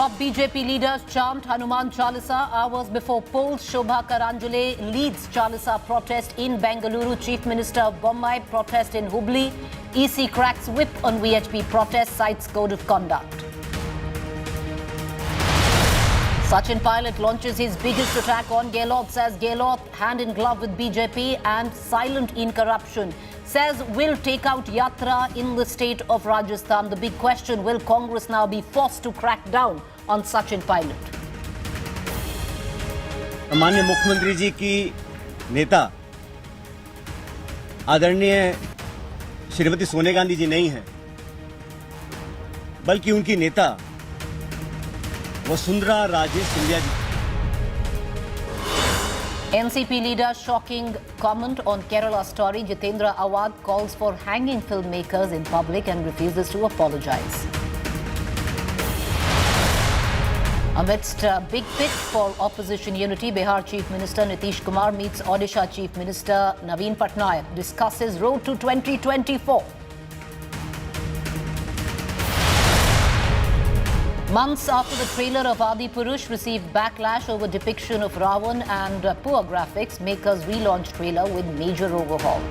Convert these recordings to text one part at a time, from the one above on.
Top BJP leaders chant Hanuman Chalisa hours before polls. Shobha Karanjule leads Chalisa protest in Bengaluru. Chief Minister Bommai protest in Hubli. EC cracks whip on VHP protest, cites code of conduct. Sachin Pilot launches his biggest attack on Gehlot, says Gehlot hand in glove with BJP and silent in corruption. Says will take out Yatra in the state of Rajasthan. The big question, will Congress now be forced to crack down on Sachin Pilot? माननीय मुख्यमंत्री जी की नेता आदरणीय श्रीमती सोनिया गांधी जी नहीं है, बल्कि उनकी नेता Vasundhara Raje Scindia ji. NCP leader shocking comment on Kerala story. Jitendra Awad calls for hanging filmmakers in public and refuses to apologize. Amidst a big pitch for opposition unity, Bihar Chief Minister Nitish Kumar meets Odisha Chief Minister Naveen Patnaik, discusses road to 2024. Months after the trailer of Adi Purush received backlash over depiction of Ravan and poor graphics, makers relaunched trailer with major overhaul.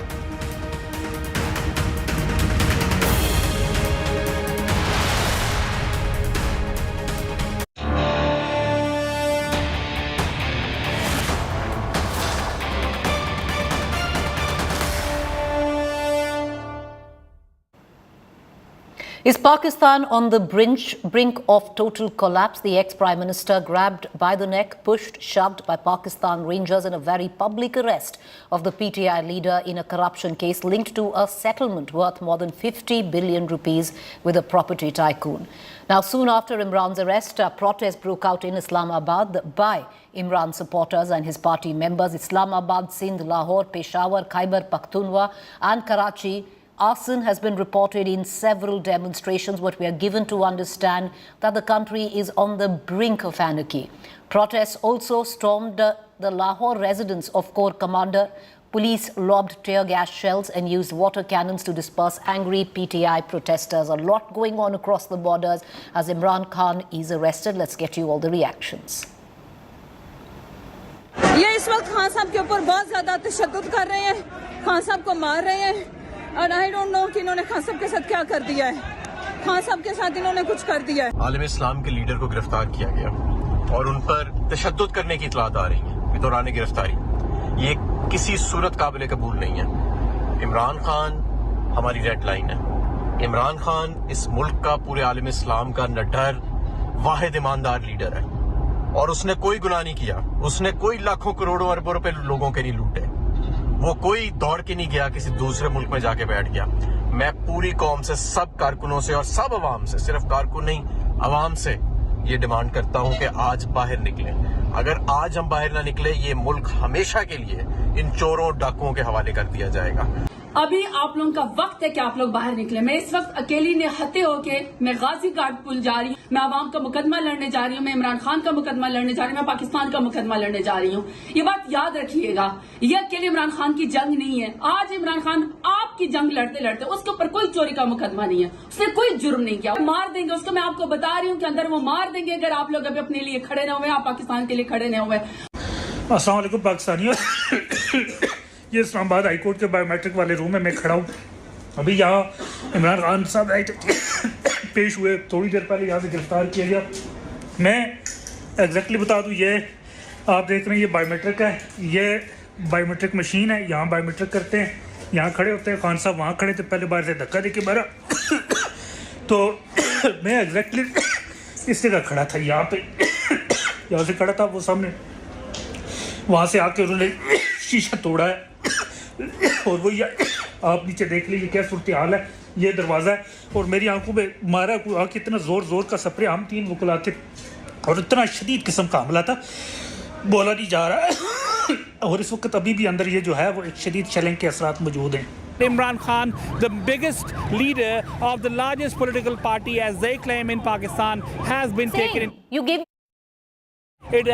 Is Pakistan on the brink of total collapse? The ex-Prime Minister grabbed by the neck, pushed, shoved by Pakistan Rangers in a very public arrest of the PTI leader in a corruption case linked to a settlement worth more than 50 billion rupees with a property tycoon. Now, soon after Imran's arrest, a protest broke out in Islamabad by Imran supporters and his party members. Islamabad, Sindh, Lahore, Peshawar, Khyber Pakhtunkhwa and Karachi. Arson has been reported in several demonstrations, but we are given to understand that the country is on the brink of anarchy. Protests also stormed the Lahore residence of Corps Commander. Police lobbed tear gas shells and used water cannons to disperse angry PTI protesters. A lot going on across the borders as Imran Khan is arrested. Let's get you all the reactions. ये इस वक्त खान साहब के ऊपर बहुत ज्यादा तशद्दुद कर रहे हैं, खान साहब को मार रहे हैं और आई डोंट नो कि इन्होंने खान साहब के साथ क्या कर दिया है। खान साहब के साथ इन्होंने कुछ कर दिया है। आलम इस्लाम के लीडर को गिरफ्तार किया गया और उन पर तशद्दुद करने की इतलात आ रही है दौरान गिरफ्तारी। ये किसी सूरत काबिल कबूल नहीं है। इमरान खान हमारी रेड लाइन है। इमरान खान इस मुल्क का, पूरे आलम इस्लाम का निडर वाहिद ईमानदार लीडर है और उसने कोई गुनाह नहीं किया। उसने कोई लाखों करोड़ों अरबों रुपए लोगों के नहीं लूटे। वो कोई दौड़ के नहीं गया, किसी दूसरे मुल्क में जाके बैठ गया। मैं पूरी कौम से, सब कारकुनों से और सब अवाम से, सिर्फ कारकुन नहीं अवाम से ये डिमांड करता हूं कि आज बाहर निकले। अगर आज हम बाहर ना निकले, ये मुल्क हमेशा के लिए इन चोरों डाकुओं के हवाले कर दिया जाएगा। अभी आप लोगों का वक्त है कि आप लोग बाहर निकले। मैं इस वक्त अकेली निहत्ते होके मैं गाजी घाट पुल जा रही हूँ। मैं आवाम का मुकदमा लड़ने जा रही हूँ, मैं इमरान खान का मुकदमा लड़ने जा रही हूँ, मैं पाकिस्तान का मुकदमा लड़ने जा रही हूँ। ये बात याद रखिएगा, ये अकेले इमरान खान की जंग नहीं है। आज इमरान खान आपकी जंग लड़ते लड़ते उसके ऊपर कोई चोरी का मुकदमा नहीं है, उसने कोई जुर्म नहीं किया। मार देंगे उसको, मैं आपको बता रही हूँ कि अंदर वो मार देंगे अगर आप लोग अभी अपने लिए खड़े न हुए, आप पाकिस्तान के लिए खड़े न हुए। अस्सलाम वालेकुम पाकिस्तानियों। ये इस्लामाबाद हाई कोर्ट के बायोमेट्रिक वाले रूम में मैं खड़ा हूँ। अभी यहाँ इमरान खान साहब पेश हुए, थोड़ी देर पहले यहाँ से गिरफ्तार किया गया। मैं एग्जैक्टली बता दूँ, ये आप देख रहे हैं, ये बायोमेट्रिक है, ये बायोमेट्रिक मशीन है। यहाँ बायोमेट्रिक करते हैं, यहाँ खड़े होते हैं। खान साहब वहाँ खड़े थे, पहले बाहर से धक्का दे के मारा तो मैं एग्जैक्टली इस जगह खड़ा था, यहाँ पे यहाँ से खड़ा था। वो सामने वहाँ से आके उन्होंने शीशा तोड़ा है और वो ये आप नीचे देख लीजिए क्या सूरत हाल है। ये दरवाज़ा है और मेरी आंखों में मारा आके इतना ज़ोर का स्प्रे। हम 3 वकला थे और इतना शदीद किस्म का हमला था, बोला नहीं जा रहा है और इस वक्त अभी भी अंदर ये जो है वो एक शदीद चैलेंज के असरात मौजूद हैं। Imran Khan, the biggest leader of the largest political party, as they claim in Pakistan, has been taken in. You give. It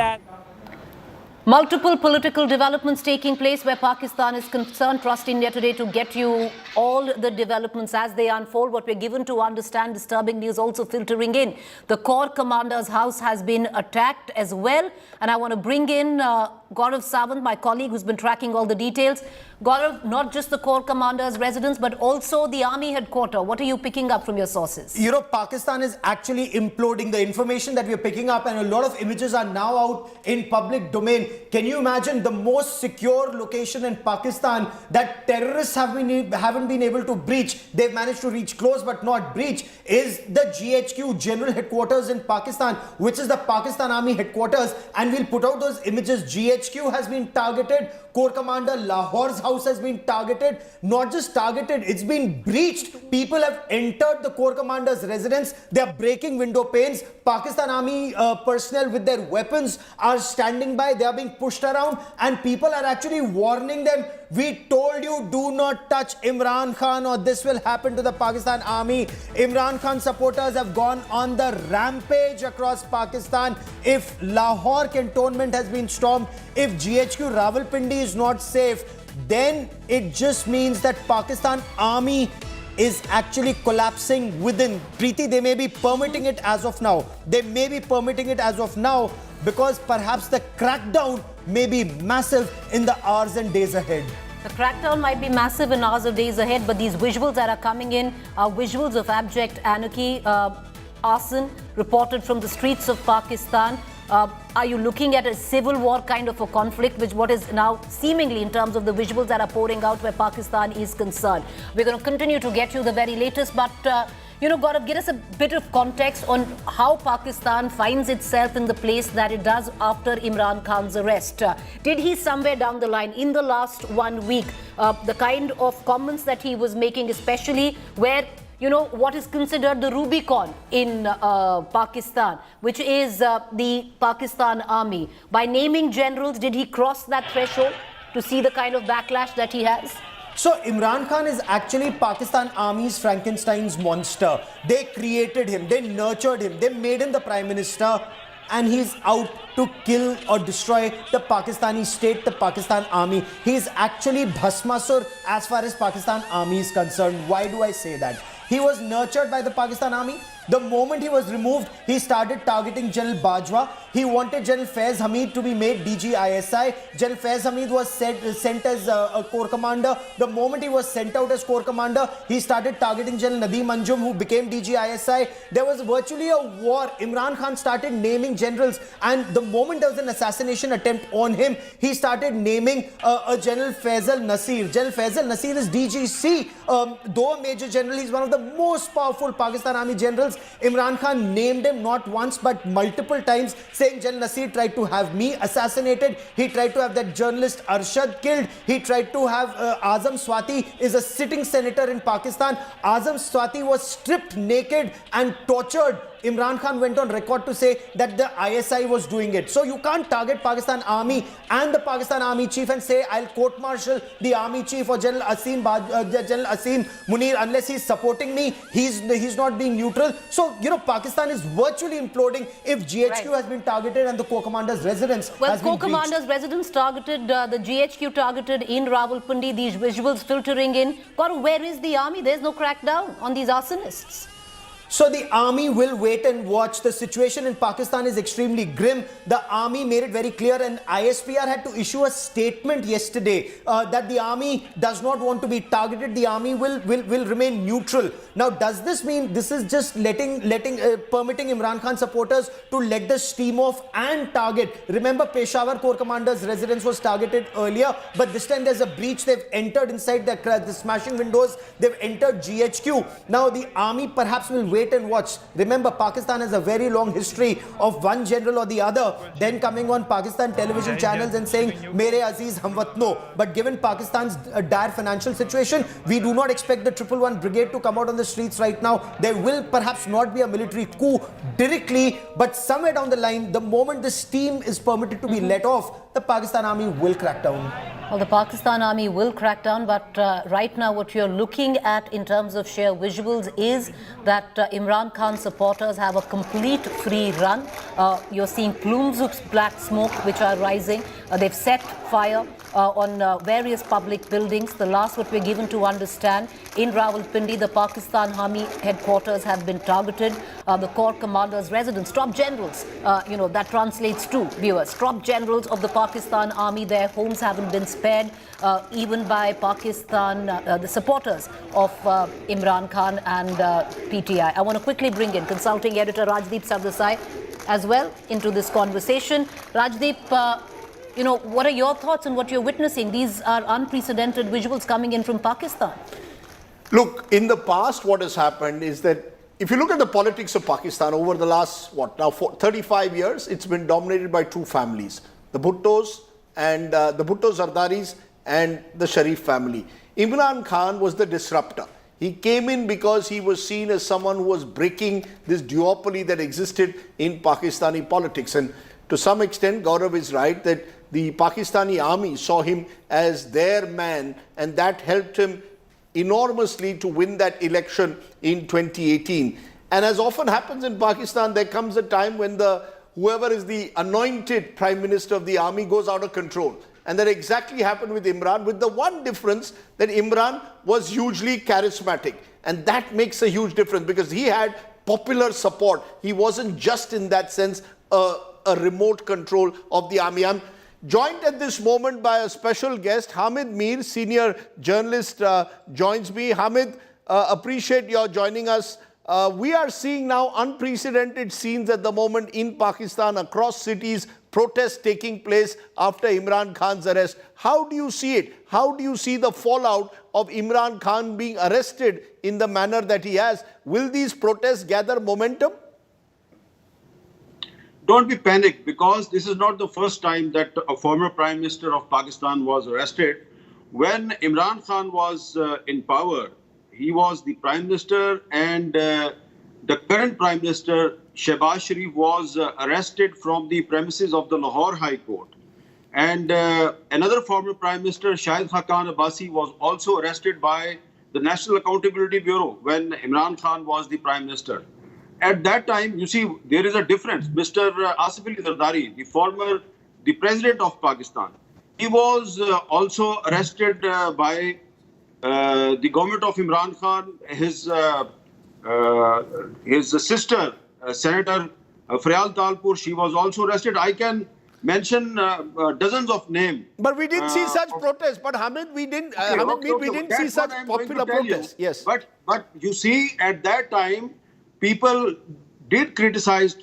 Multiple political developments taking place where Pakistan is concerned. Trust India today to get you all the developments as they unfold. What we're given to understand, disturbing news also filtering in. The Corps Commander's house has been attacked as well. And I want to bring in Gaurav Sawant, my colleague who's been tracking all the details. Gaurav, not just the Corps Commander's residence, but also the army headquarters. What are you picking up from your sources? You know, Pakistan is actually imploding. The information that we're picking up, and a lot of images are now out in public domain. Can you imagine the most secure location in Pakistan that terrorists haven't been able to breach? They've managed to reach close but not breach, is the GHQ General Headquarters in Pakistan, which is the Pakistan Army headquarters. And we'll put out those images. GHQ has been targeted. Corps Commander Lahore's house has been targeted. Not just targeted, it's been breached. People have entered the Corps Commander's residence. They are breaking window panes. Pakistan Army personnel with their weapons are standing by. They are being pushed around, and people are actually warning them. We told you, do not touch Imran Khan or this will happen to the Pakistan Army. Imran Khan supporters have gone on the rampage across Pakistan. If Lahore cantonment has been stormed, if GHQ Rawalpindi is not safe, then it just means that Pakistan Army is actually collapsing within. Preeti, they may be permitting it as of now. They may be permitting it as of now because perhaps the crackdown may be massive in the hours and days ahead. The crackdown might be massive in hours or days ahead, but these visuals that are coming in are visuals of abject anarchy, arson reported from the streets of Pakistan. Are you looking at a civil war kind of a conflict, which what is now seemingly in terms of the visuals that are pouring out where Pakistan is concerned? We're going to continue to get you the very latest, but Gaurav, give us a bit of context on how Pakistan finds itself in the place that it does after Imran Khan's arrest. Did he somewhere down the line, in the last 1 week, the kind of comments that he was making, especially where what is considered the Rubicon in Pakistan, which is the Pakistan Army. By naming generals, did he cross that threshold to see the kind of backlash that he has? So Imran Khan is actually Pakistan Army's Frankenstein's monster. They created him, they nurtured him, they made him the Prime Minister, and he's out to kill or destroy the Pakistani state, the Pakistan Army. He's actually Bhasmasur as far as Pakistan Army is concerned. Why do I say that? He was nurtured by the Pakistan Army. The moment he was removed, he started targeting General Bajwa. He wanted General Faiz Hamid to be made DG ISI. General Faiz Hamid was sent as a Corps Commander. The moment he was sent out as Corps Commander, he started targeting General Nadeem Anjum, who became DG ISI. There was virtually a war. Imran Khan started naming generals, and the moment there was an assassination attempt on him, he started naming a General Faisal Nasir. General Faisal Nasir is DGC. Though a Major General, he's one of the most powerful Pakistan Army generals. Imran Khan named him not once but multiple times, saying General Nasir tried to have me assassinated. He tried to have that journalist Arshad killed. He tried to have Azam Swati is a sitting senator in Pakistan. Azam Swati was stripped naked and tortured. Imran Khan went on record to say that the ISI was doing it. So you can't target Pakistan Army and the Pakistan Army chief and say, I'll court-martial the Army chief or General Asim Munir unless he's supporting me. He's not being neutral. So, Pakistan is virtually imploding if GHQ has been targeted and the Corps Commander's residence has been breached. Corps Commander's residence targeted, the GHQ targeted in Rawalpindi, these visuals filtering in. Gaurav, where is the army? There's no crackdown on these arsonists. So the army will wait and watch. The situation in Pakistan is extremely grim. The army made it very clear, and ISPR had to issue a statement yesterday that the army does not want to be targeted. The army will remain neutral. Now, does this mean this is just permitting Imran Khan supporters to let the steam off and target? Remember, Peshawar Corps Commander's residence was targeted earlier, but this time there's a breach. They've entered inside the smashing windows. They've entered GHQ. Now, the army perhaps will wait and watch. Remember, Pakistan has a very long history of one general or the other then coming on Pakistan television channels and saying, Mere Aziz Hamwatno. But given Pakistan's dire financial situation, we do not expect the 111 Brigade to come out on the streets right now. There will perhaps not be a military coup directly, but somewhere down the line, the moment the steam is permitted to be let off, the Pakistan Army will crack down? Well, the Pakistan Army will crack down, but right now what you're looking at in terms of sheer visuals is that Imran Khan supporters have a complete free run. You're seeing plumes of black smoke which are rising. They've set fire on various public buildings. The last what we're given to understand, in Rawalpindi, the Pakistan Army headquarters have been targeted. The Corps Commander's residence, top generals, that translates to viewers. Top generals of the Pakistan Army, their homes haven't been spared, even by Pakistan, the supporters of Imran Khan and PTI. I want to quickly bring in consulting editor Rajdeep Sardesai as well into this conversation. Rajdeep, what are your thoughts on what you're witnessing? These are unprecedented visuals coming in from Pakistan. Look, in the past, what has happened is that if you look at the politics of Pakistan over the last, 35 years, it's been dominated by two families, the Bhuttos and the Bhutto Zardaris and the Sharif family. Imran Khan was the disruptor. He came in because he was seen as someone who was breaking this duopoly that existed in Pakistani politics. And to some extent, Gaurav is right that the Pakistani army saw him as their man, and that helped him enormously to win that election in 2018. And as often happens in Pakistan, there comes a time when whoever is the anointed prime minister of the army goes out of control. And that exactly happened with Imran, with the one difference that Imran was hugely charismatic. And that makes a huge difference because he had popular support. He wasn't just in that sense a remote control of the army. I'm joined at this moment by a special guest, Hamid Mir, senior journalist, joins me. Hamid, appreciate your joining us. We are seeing now unprecedented scenes at the moment in Pakistan, across cities, protests taking place after Imran Khan's arrest. How do you see it? How do you see the fallout of Imran Khan being arrested in the manner that he has? Will these protests gather momentum? Don't be panicked, because this is not the first time that a former Prime Minister of Pakistan was arrested. When Imran Khan was in power, he was the Prime Minister, and the current Prime Minister, Shehbaz Sharif, was arrested from the premises of the Lahore High Court. And another former Prime Minister, Shahid Khaqan Abbasi, was also arrested by the National Accountability Bureau when Imran Khan was the Prime Minister. At that time, you see, there is a difference. Mr. Asif Ali Zardari, the president of Pakistan, he was also arrested by the government of Imran Khan. His sister, Senator Faryal Talpur, she was also arrested. I can mention dozens of names. But we didn't see such protests. But Hamid, we didn't. We didn't see such popular protests. Yes. But you see, at that time, people did criticize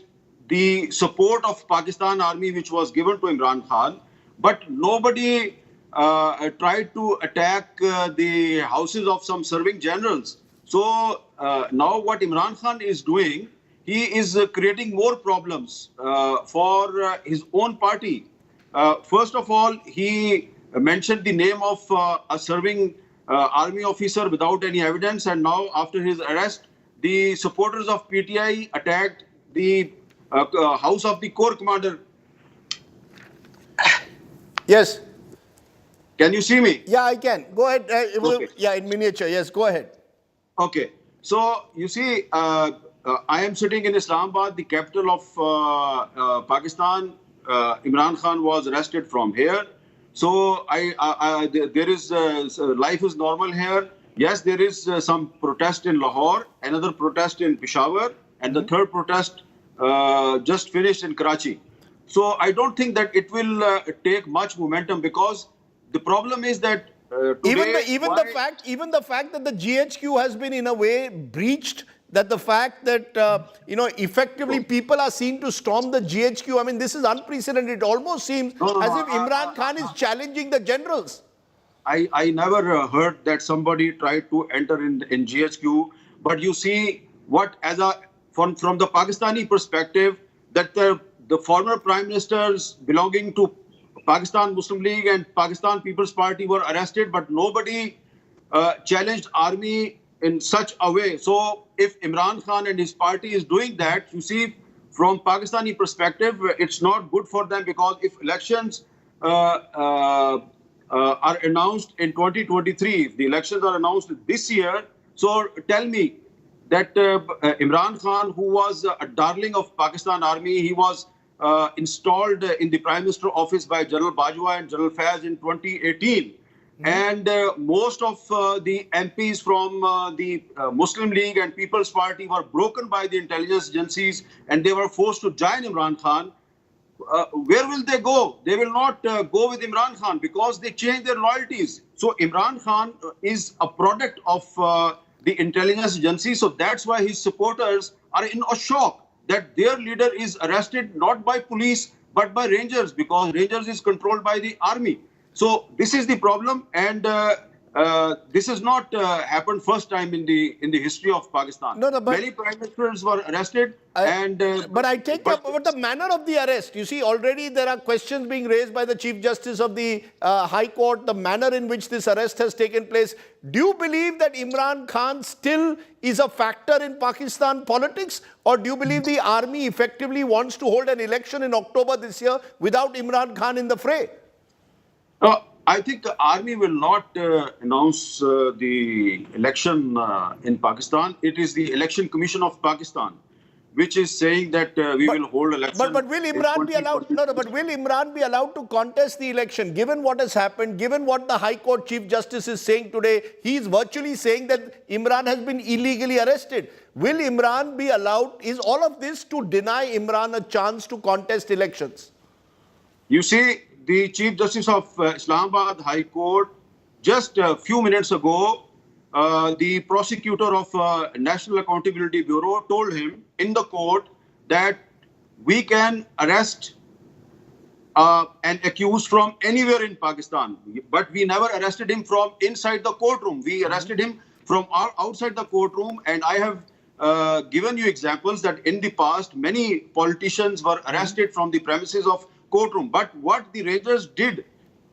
the support of Pakistan Army which was given to Imran Khan, but nobody tried to attack the houses of some serving generals. So now what Imran Khan is doing, he is creating more problems for his own party. First of all, he mentioned the name of a serving army officer without any evidence, and now after his arrest, the supporters of PTI attacked the house of the Corps Commander. Yes. Can you see me? Yeah, I can. Go ahead. Okay. Yeah, in miniature. Yes, go ahead. Okay. So, you see, I am sitting in Islamabad, the capital of Pakistan. Imran Khan was arrested from here. So, there is life is normal here. Yes, there is some protest in Lahore, another protest in Peshawar, and the third protest just finished in Karachi. So I don't think that it will take much momentum, because the problem is that today, even the fact that the GHQ has been in a way breached, that the fact that effectively people are seen to storm the GHQ. I mean, this is unprecedented. It almost seems as if Imran Khan is challenging the generals. I never heard that somebody tried to enter in GHQ, but you see what, from the Pakistani perspective, that the former prime ministers belonging to Pakistan Muslim League and Pakistan People's Party were arrested, but nobody challenged army in such a way. So if Imran Khan and his party is doing that, you see, from Pakistani perspective, it's not good for them, because if elections are announced in 2023, if the elections are announced this year, so tell me that Imran Khan, who was a darling of Pakistan Army, he was installed in the Prime Minister office by General Bajwa and General Faiz in 2018. And most of the MPs from the Muslim League and People's Party were broken by the intelligence agencies and they were forced to join Imran Khan. Where will they go? They will not go with Imran Khan because they changed their loyalties. So Imran Khan is a product of the intelligence agency. So that's why his supporters are in a shock that their leader is arrested not by police but by Rangers, because Rangers is controlled by the army. So this is the problem, and this has not happened first time in the history of Pakistan. No, but many prime ministers were arrested, but I take but the manner of the arrest. You see, already there are questions being raised by the Chief Justice of the High Court, the manner in which this arrest has taken place. Do you believe that Imran Khan still is a factor in Pakistan politics, or do you believe the army effectively wants to hold an election in October this year without Imran Khan in the fray? I think the army will not announce the election in Pakistan. It is the Election Commission of Pakistan which is saying that we will hold election. But will Imran be allowed? No, but will Imran be allowed to contest the election? Given what has happened, given what the High Court Chief Justice is saying today, he is virtually saying that Imran has been illegally arrested. Will Imran be allowed? Is all of this to deny Imran a chance to contest elections? You see, the Chief Justice of Islamabad High Court, just a few minutes ago, the prosecutor of National Accountability Bureau told him in the court that we can arrest an accused from anywhere in Pakistan, but we never arrested him from inside the courtroom. We arrested him from outside the courtroom, and I have given you examples that in the past, many politicians were arrested from the premises of courtroom. But what the Rangers did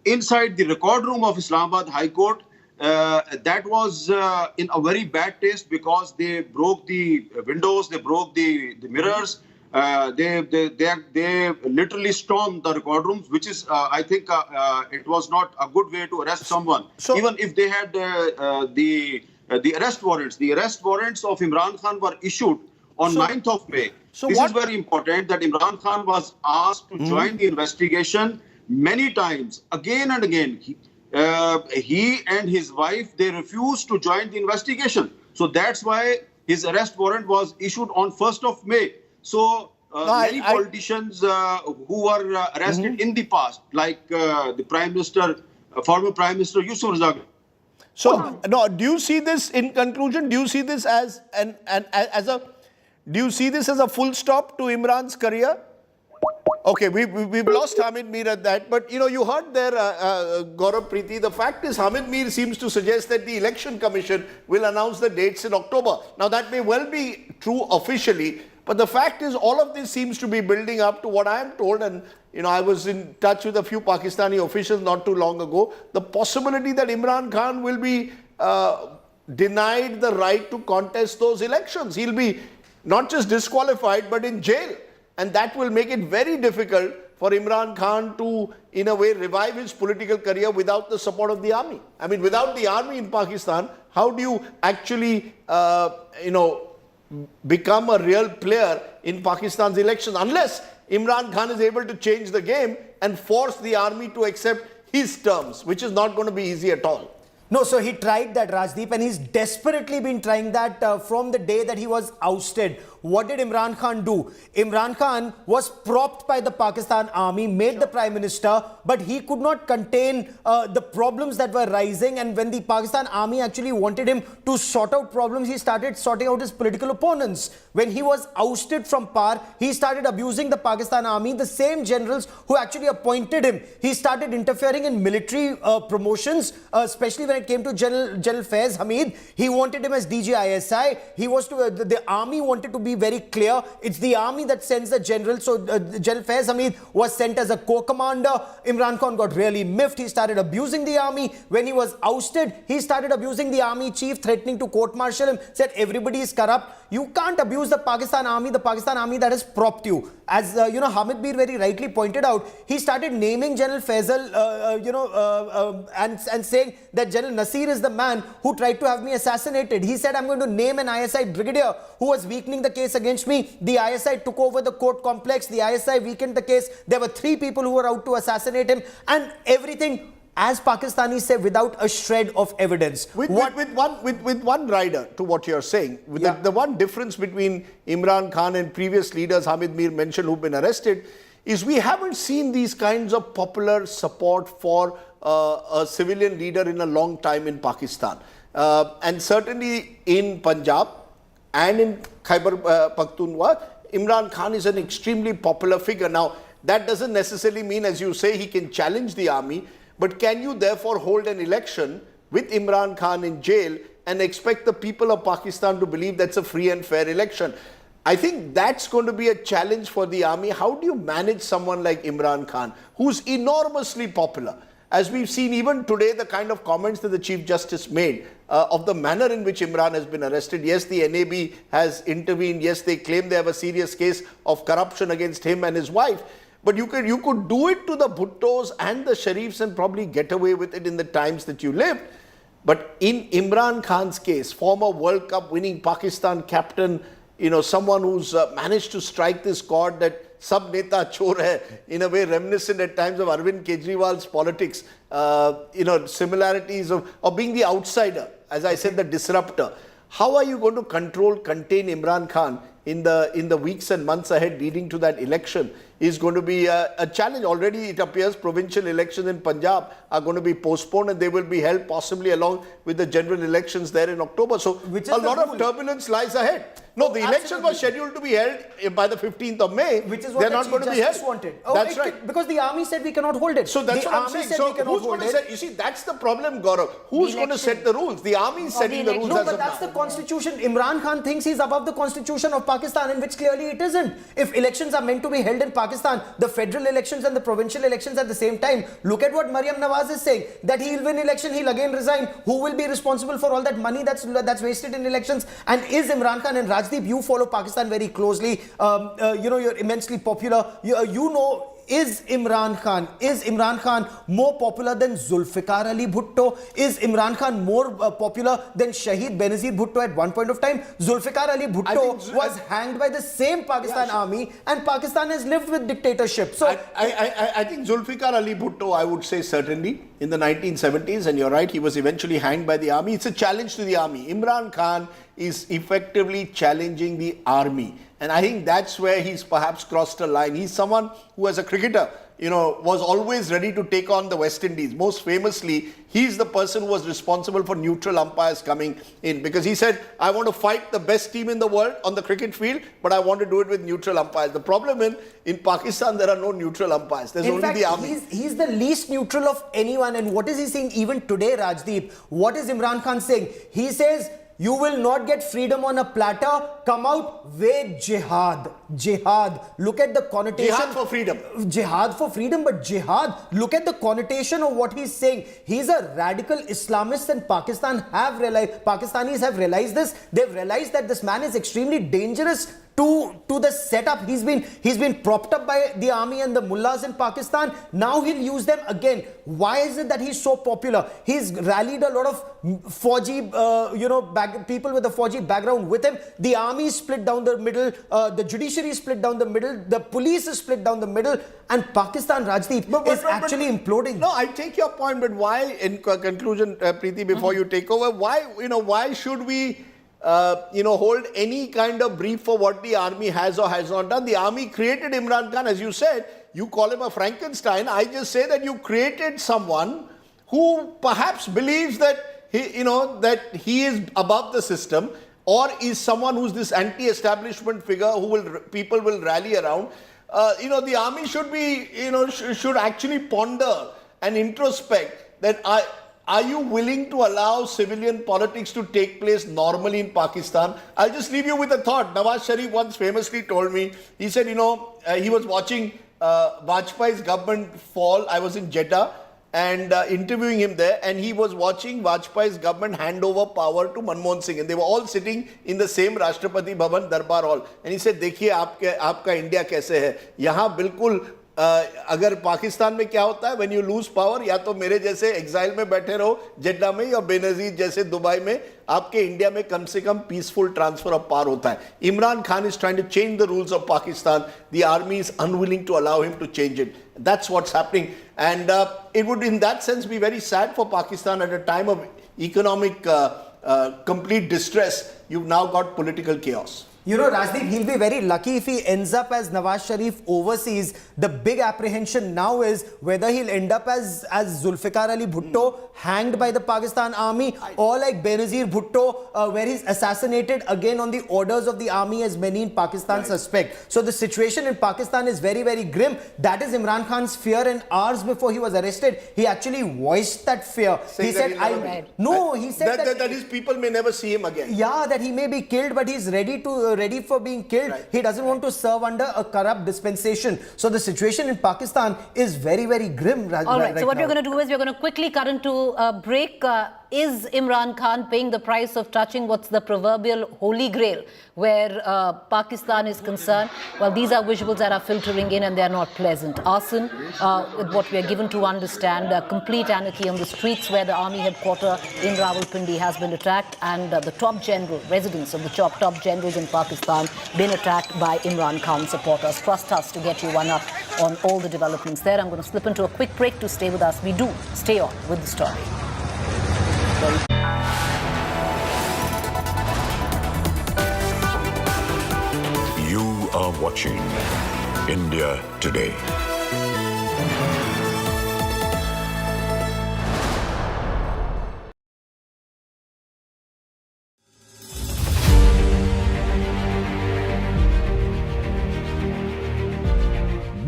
inside the record room of Islamabad High Court, that was in a very bad taste, because they broke the windows, they broke the mirrors, they literally stormed the record rooms, which is, I think, it was not a good way to arrest someone. So, even if they had the arrest warrants. The arrest warrants of Imran Khan were issued on 9th of May. So this is very important, that Imran Khan was asked to join the investigation many times, again and again. He and his wife, they refused to join the investigation. So that's why his arrest warrant was issued on 1st of May. So many politicians who were arrested in the past, like the Prime Minister, former Prime Minister Yusuf Razak. So, no, do you see this, in conclusion, do you see this as do you see this as a full stop to Imran's career? Okay, we've lost Hamid Mir at that, but you know, you heard there, Gaurav, Preeti, the fact is Hamid Mir seems to suggest that the Election Commission will announce the dates in October. Now that may well be true officially, but the fact is all of this seems to be building up to what I am told, and you know, I was in touch with a few Pakistani officials not too long ago, the possibility that Imran Khan will be denied the right to contest those elections. He'll be not just disqualified, but in jail. And that will make it very difficult for Imran Khan to, in a way, revive his political career without the support of the army. I mean, without the army in Pakistan, how do you actually, become a real player in Pakistan's elections? Unless Imran Khan is able to change the game and force the army to accept his terms, which is not going to be easy at all. No, so he tried that, Rajdeep, and he's desperately been trying that from the day that he was ousted. What did Imran Khan do? Imran Khan was propped by the Pakistan army, made the Prime Minister, but he could not contain the problems that were rising. And when the Pakistan army actually wanted him to sort out problems, he started sorting out his political opponents. When he was ousted from power, he started abusing the Pakistan army. The same generals who actually appointed him, he started interfering in military promotions, especially when when it came to General Faiz Hamid. He wanted him as DGISI. He was to the army wanted to be very clear. It's the army that sends the general. So General Faiz Hamid was sent as a co-commander. Imran Khan got really miffed. He started abusing the army. When he was ousted, he started abusing the army chief, threatening to court-martial him. Said everybody is corrupt. You can't abuse the Pakistan army that has propped you. As Hamid Mir very rightly pointed out, he started naming General Faisal, and saying that General Nasir is the man who tried to have me assassinated. He said, I'm going to name an ISI brigadier who was weakening the case against me. The ISI took over the court complex. The ISI weakened the case. There were 3 people who were out to assassinate him, and everything, as Pakistanis say, without a shred of evidence. With one rider to what you're saying, the one difference between Imran Khan and previous leaders Hamid Mir mentioned who've been arrested is we haven't seen these kinds of popular support for a civilian leader in a long time in Pakistan. And certainly in Punjab and in Khyber Pakhtunkhwa, Imran Khan is an extremely popular figure. Now, that doesn't necessarily mean, as you say, he can challenge the army. But can you therefore hold an election with Imran Khan in jail and expect the people of Pakistan to believe that's a free and fair election? I think that's going to be a challenge for the army. How do you manage someone like Imran Khan, who's enormously popular? As we've seen even today, the kind of comments that the Chief Justice made of the manner in which Imran has been arrested. Yes, the NAB has intervened. Yes, they claim they have a serious case of corruption against him and his wife. But you could do it to the Bhuttos and the Sharifs and probably get away with it in the times that you lived. But in Imran Khan's case, former World Cup winning Pakistan captain, someone who's managed to strike this chord that sab neta chor hai, in a way reminiscent at times of Arvind Kejriwal's politics, similarities of being the outsider, as I said, the disruptor. How are you going to contain Imran Khan in the weeks and months ahead leading to that election is going to be a challenge. Already it appears provincial elections in Punjab are going to be postponed and they will be held possibly along with the general elections there in October. So a lot of turbulence lies ahead. No, the elections were scheduled to be held by the 15th of May. Which is what the Chief Justice wanted. That's right. Because the army said we cannot hold it. So that's what I'm saying. So who's going to set? You see, that's the problem, Gaurav. Who's going to set the rules? The army is setting the rules. No, but that's the constitution. Imran Khan thinks he's above the constitution of Pakistan, in which clearly it isn't. If elections are meant to be held in Pakistan, the federal elections and the provincial elections at the same time. Look at what Maryam Nawaz is saying, that he'll win election, he'll again resign. Who will be responsible for all that money that's wasted in elections? And is Imran Khan, and Rajdeep, you follow Pakistan very closely, you're immensely popular. Is Imran Khan more popular than Zulfikar Ali Bhutto? Is Imran Khan more popular than Shahid Benazir Bhutto at one point of time? Zulfikar Ali Bhutto was hanged by the same Pakistan army, and Pakistan has lived with dictatorship. So I think Zulfikar Ali Bhutto, I would say certainly in the 1970s, and you're right, he was eventually hanged by the army. It's a challenge to the army. Imran Khan is effectively challenging the army. And I think that's where he's perhaps crossed a line. He's someone who, as a cricketer, was always ready to take on the West Indies. Most famously, he's the person who was responsible for neutral umpires coming in, because he said, I want to fight the best team in the world on the cricket field, but I want to do it with neutral umpires. The problem in Pakistan, there are no neutral umpires. There's only the army. He's the least neutral of anyone. And what is he saying even today, Rajdeep? What is Imran Khan saying? He says, you will not get freedom on a platter. Come out, wage jihad. Jihad. Look at the connotation. Jihad for freedom. Jihad for freedom, but jihad. Look at the connotation of what he's saying. He's a radical Islamist, and Pakistanis have realized this. They've realized that this man is extremely dangerous to the setup. He's been propped up by the army and the mullahs in Pakistan. Now he'll use them again. Why is it that he's so popular? He's rallied a lot of Fauji, people with a Fauji background with him. The army is split down the middle. The judiciary is split down the middle. The police is split down the middle. And Pakistan, Rajdeep, is actually imploding. No, I take your point, but why, in conclusion, Preeti, before you take over, why should we hold any kind of brief for what the army has or has not done? The army created Imran Khan, as you said. You call him a Frankenstein. I just say that you created someone who perhaps believes that he is above the system, or is someone who's this anti-establishment figure who people will rally around. The army should be, should actually ponder and introspect that are you willing to allow civilian politics to take place normally in Pakistan? I'll just leave you with a thought. Nawaz Sharif once famously told me, he said, he was watching Vajpayee's government fall. I was in Jeddah and interviewing him there, and he was watching Vajpayee's government hand over power to Manmohan Singh, and they were all sitting in the same Rashtrapati Bhavan Darbar Hall. And he said, देखिए आपका India कैसे है, यहाँ बिल्कुल अगर पाकिस्तान में क्या होता है, when you lose power, या तो मेरे जैसे एग्जाइल में बैठे रहो जेड्डा में, या बेनजीर जैसे दुबई में, आपके इंडिया में कम से कम पीसफुल ट्रांसफर ऑफ पावर होता है. Imran Khan is trying to change the rules of Pakistan. The army is unwilling to allow him to change it. That's what's happening. And it would, in that sense, be very sad for Pakistan at a time of economic complete distress. You've now got political chaos. Rajdeep, he'll be very lucky if he ends up as Nawaz Sharif overseas. The big apprehension now is whether he'll end up as Zulfikar Ali Bhutto, hanged by the Pakistan army, or like Benazir Bhutto, where he's assassinated again on the orders of the army, as many in Pakistan suspect. So the situation in Pakistan is very, very grim. That is Imran Khan's fear, and hours before he was arrested, he actually voiced that fear. He said, he said that his people may never see him again. Yeah, that he may be killed, but he's ready for being killed. Right. He doesn't want to serve under a corrupt dispensation. So the situation in Pakistan is very, very grim. All right. So what we're going to do is we're going to quickly cut into a break. Is Imran Khan paying the price of touching what's the proverbial holy grail where Pakistan is concerned? Well, these are visuals that are filtering in and they're not pleasant. Arson, with what we are given to understand, complete anarchy on the streets where the army headquarters in Rawalpindi has been attacked, and the top general, residents of the top generals in Pakistan been attacked by Imran Khan supporters. Trust us to get you one up on all the developments there. I'm going to slip into a quick break to stay with us. We do stay on with the story. You are watching India Today.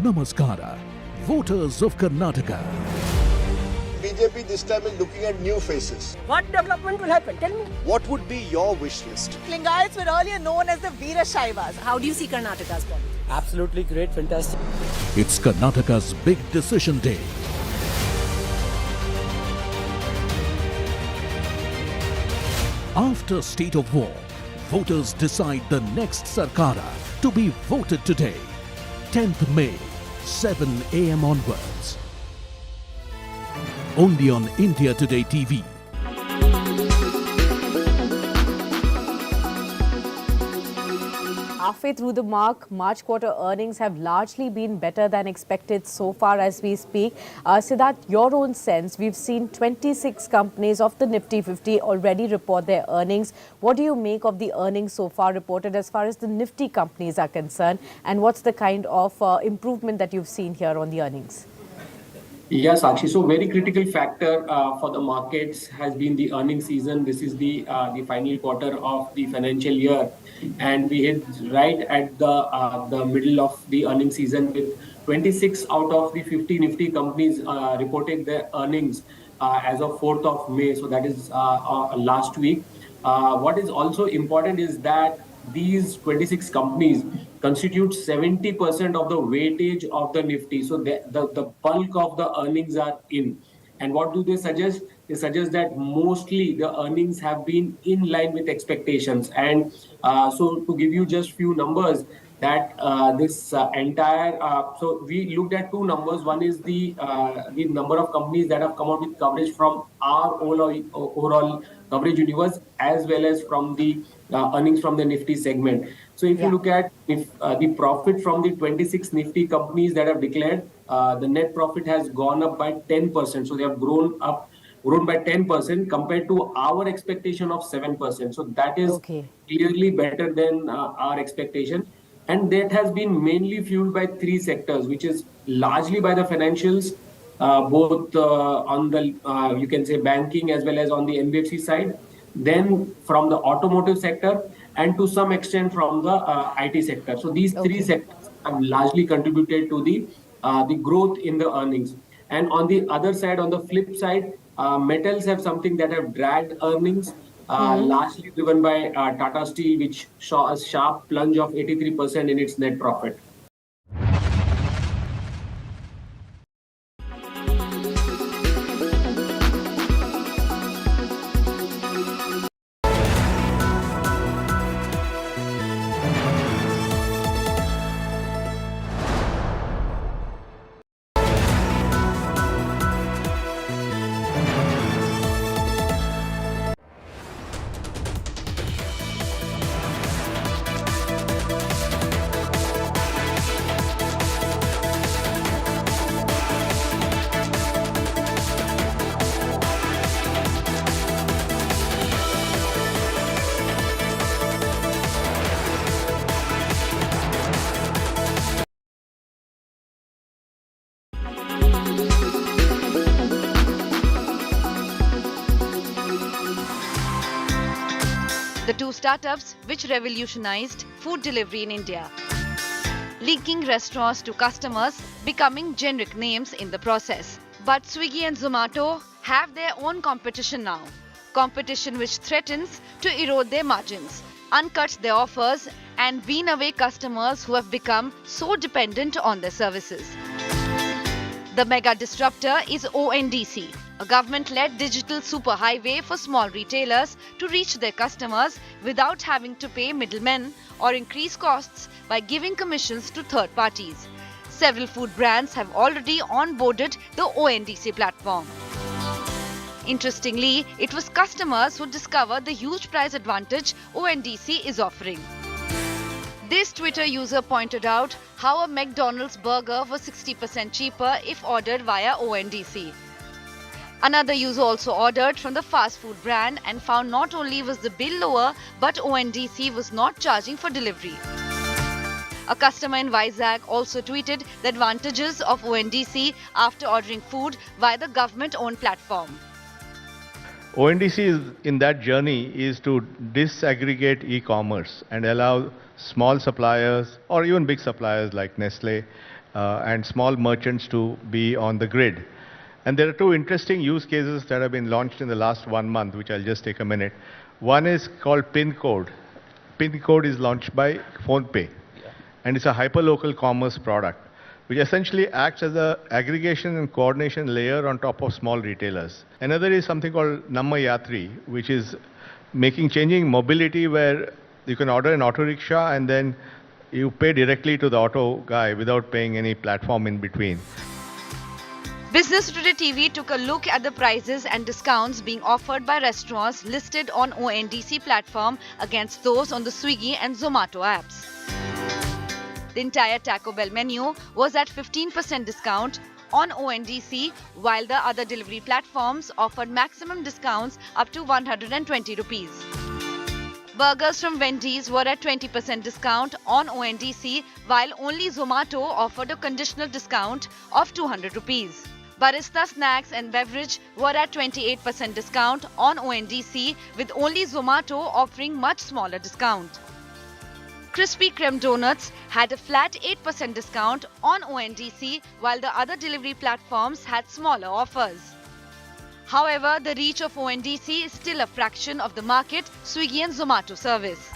Namaskara, voters of Karnataka. BJP this time is looking at new faces. What development will happen? Tell me. What would be your wish list? Lingayats were earlier known as the Veera Shaivas. How do you see Karnataka's politics? Absolutely great, fantastic. It's Karnataka's big decision day. After state of war, voters decide the next Sarkara to be voted today. 10th May, 7 a.m. onwards. Only on India Today TV. Halfway through the mark, March quarter earnings have largely been better than expected so far as we speak. Siddharth, your own sense, we've seen 26 companies of the Nifty 50 already report their earnings. What do you make of the earnings so far reported as far as the Nifty companies are concerned? And what's the kind of improvement that you've seen here on the earnings? Yes, Sakshi. So very critical factor for the markets has been the earnings season. This is the final quarter of the financial year, and we hit right at the middle of the earnings season with 26 out of the 50 Nifty companies reported their earnings as of 4th of May. So that is last week. What is also important is that these 26 companies constitute 70% of the weightage of the Nifty. So the bulk of the earnings are in. And what do they suggest? They suggest that mostly the earnings have been in line with expectations. And so to give you just few numbers, that this entire, so we looked at two numbers. One is the number of companies that have come out with coverage from our overall coverage universe, as well as from the earnings from the Nifty segment. So if you look at the profit from the 26 Nifty companies that have declared, the net profit has gone up by 10%. So they have grown by 10% compared to our expectation of 7%. So that is clearly better than our expectation. And that has been mainly fueled by three sectors, which is largely by the financials, both on the, you can say, banking as well as on the NBFC side, then from the automotive sector, and to some extent from the IT sector. So these three sectors have largely contributed to the growth in the earnings. And on the other side, on the flip side, Metals have something that have dragged earnings, largely driven by Tata Steel, which saw a sharp plunge of 83% in its net profit. The two startups which revolutionized food delivery in India, linking restaurants to customers, becoming generic names in the process. But Swiggy and Zomato have their own competition now. Competition which threatens to erode their margins, uncut their offers and wean away customers who have become so dependent on their services. The mega disruptor is ONDC, a government-led digital superhighway for small retailers to reach their customers without having to pay middlemen or increase costs by giving commissions to third parties. Several food brands have already onboarded the ONDC platform. Interestingly, it was customers who discovered the huge price advantage ONDC is offering. This Twitter user pointed out how a McDonald's burger was 60% cheaper if ordered via ONDC. Another user also ordered from the fast food brand and found not only was the bill lower, but ONDC was not charging for delivery. A customer in Vizag also tweeted the advantages of ONDC after ordering food via the government-owned platform. ONDC is in that journey is to disaggregate e-commerce and allow small suppliers or even big suppliers like Nestle and small merchants to be on the grid. And there are two interesting use cases that have been launched in the last 1 month, which I'll just take a minute. One is called PIN code. PIN code is launched by PhonePe, and it's a hyperlocal commerce product, which essentially acts as an aggregation and coordination layer on top of small retailers. Another is something called Namma Yatri, which is changing mobility where you can order an auto rickshaw and then you pay directly to the auto guy without paying any platform in between. Business Today TV took a look at the prices and discounts being offered by restaurants listed on ONDC platform against those on the Swiggy and Zomato apps. The entire Taco Bell menu was at 15% discount on ONDC, while the other delivery platforms offered maximum discounts up to 120 rupees. Burgers from Wendy's were at 20% discount on ONDC, while only Zomato offered a conditional discount of 200 rupees. Barista snacks and beverage were at 28% discount on ONDC, with only Zomato offering much smaller discount. Krispy Kreme donuts had a flat 8% discount on ONDC, while the other delivery platforms had smaller offers. However, the reach of ONDC is still a fraction of the market Swiggy and Zomato service.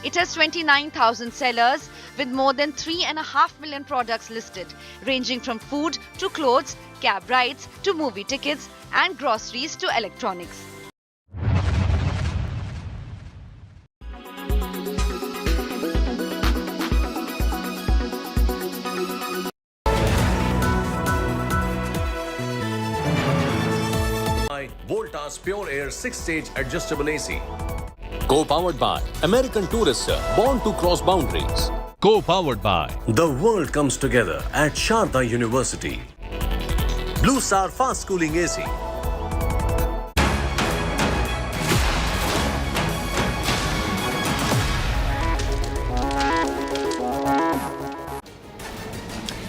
It has 29,000 sellers with more than 3.5 million products listed, ranging from food to clothes, cab rides to movie tickets, and groceries to electronics. Voltas Pure Air 6-stage adjustable AC. Co-powered by American Tourister, born to cross boundaries. Co-powered by The World Comes Together at Sharda University. Blue Star Fast Cooling AC.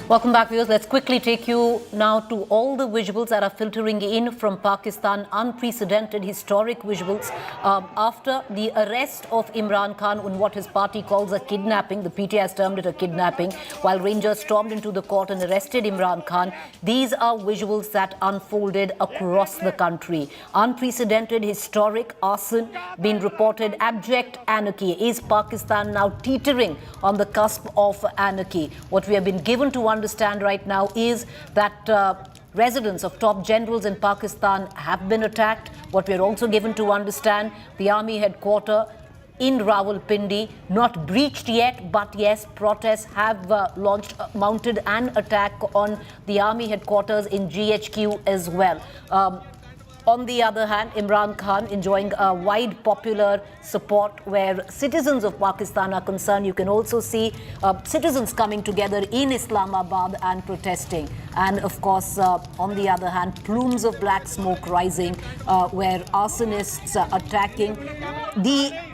Welcome back, viewers. Let's quickly take you now to all the visuals that are filtering in from Pakistan. Unprecedented, historic visuals after the arrest of Imran Khan in what his party calls a kidnapping. The PTI has termed it a kidnapping. While Rangers stormed into the court and arrested Imran Khan, these are visuals that unfolded across the country. Unprecedented, historic, arson being reported, abject anarchy. Is Pakistan now teetering on the cusp of anarchy? What we have been given to understand right now is that residence of top generals in Pakistan have been attacked. What we're also given to understand, the army headquarters in Rawalpindi not breached yet, but yes, protests have mounted an attack on the army headquarters in GHQ as well. On the other hand, Imran Khan enjoying a wide popular support where citizens of Pakistan are concerned. You can also see citizens coming together in Islamabad and protesting. And of course, on the other hand, plumes of black smoke rising where arsonists are attacking the